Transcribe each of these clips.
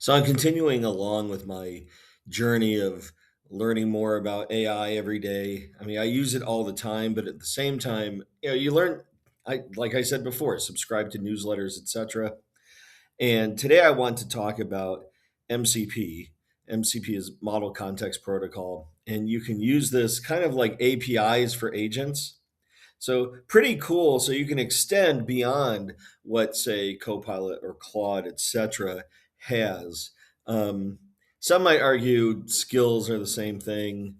So I'm continuing along with my journey of learning more about AI every day. I mean, I use it all the time, but at the same time, you learn. I like I said before, subscribe to newsletters, etc. And today I want to talk about MCP. MCP is Model Context Protocol, and you can use this kind of like APIs for agents. So pretty cool. So you can extend beyond what, say, Copilot or Claude, etc., has. Um, some might argue skills are the same thing.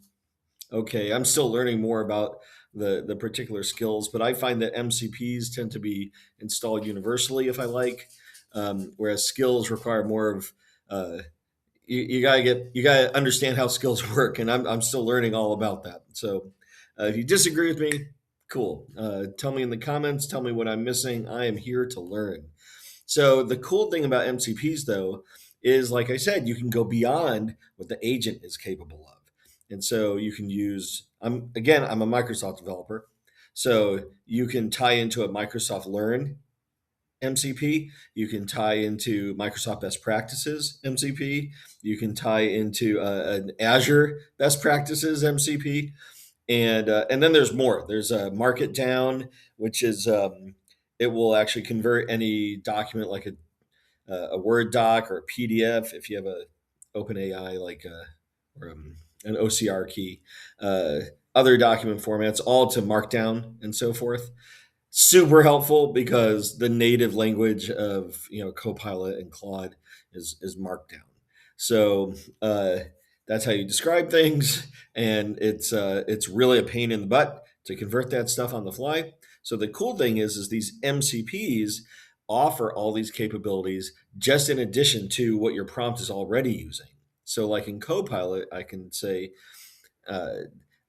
Okay, I'm still learning more about the particular skills, but I find that MCPs tend to be installed universally if I like, whereas skills require more of you gotta understand how skills work, and I'm still learning all about that. So if you disagree with me, cool. Tell me in the comments. Tell me what I'm missing. I am here to learn. So the cool thing about MCPs, though, is like I said, you can go beyond what the agent is capable of, and so you can use. I'm a Microsoft developer, so you can tie into a Microsoft Learn MCP. You can tie into Microsoft Best Practices MCP. You can tie into an Azure Best Practices MCP, and then there's more. There's a Market Down, which is it will actually convert any document like a Word doc or a PDF if you have a OpenAI like or an OCR key, uh, other document formats, all to Markdown and so forth. Super helpful because the native language of Copilot and Claude is Markdown. So that's how you describe things, and it's really a pain in the butt to convert that stuff on the fly. So the cool thing is these MCPs offer all these capabilities just in addition to what your prompt is already using. So like in Copilot, I can say, uh,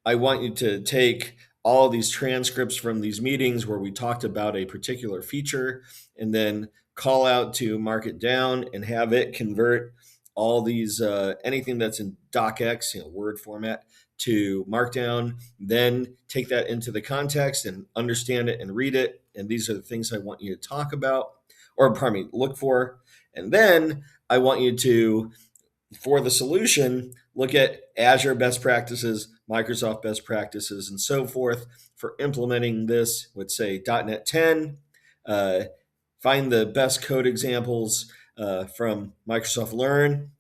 I want you to take all these transcripts from these meetings where we talked about a particular feature and then call out to Mark it down and have it convert all these anything that's in docx, Word format, to Markdown, then take that into the context and understand it and read it, and these are the things I want you to talk about, or pardon me, look for. And then I want you to, for the solution, look at Azure best practices, Microsoft best practices, and so forth for implementing this with, say, .NET 10. Uh, find the best code examples from Microsoft Learn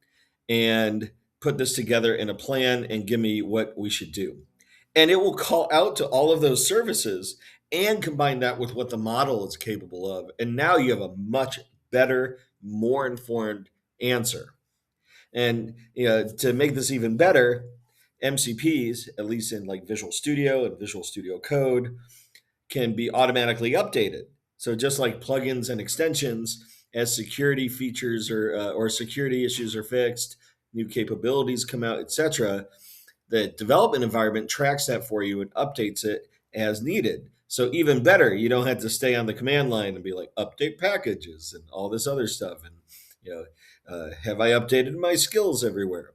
and put this together in a plan and give me what we should do. And it will call out to all of those services and combine that with what the model is capable of. And now you have a much better, more informed answer. And to make this even better, MCPs, at least in like Visual Studio and Visual Studio Code, can be automatically updated. So just like plugins and extensions, as security features or security issues are fixed, new capabilities come out, etc., the development environment tracks that for you and updates it as needed. So even better, you don't have to stay on the command line and be like update packages and all this other stuff. And you know, have I updated my skills everywhere?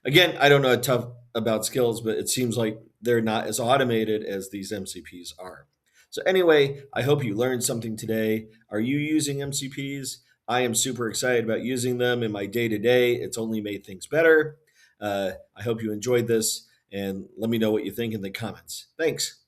Again, I don't know a tough about skills, but it seems like they're not as automated as these MCPs are. So anyway, I hope you learned something today. Are you using MCPs? I am super excited about using them in my day to day. It's only made things better. I hope you enjoyed this, and let me know what you think in the comments. Thanks.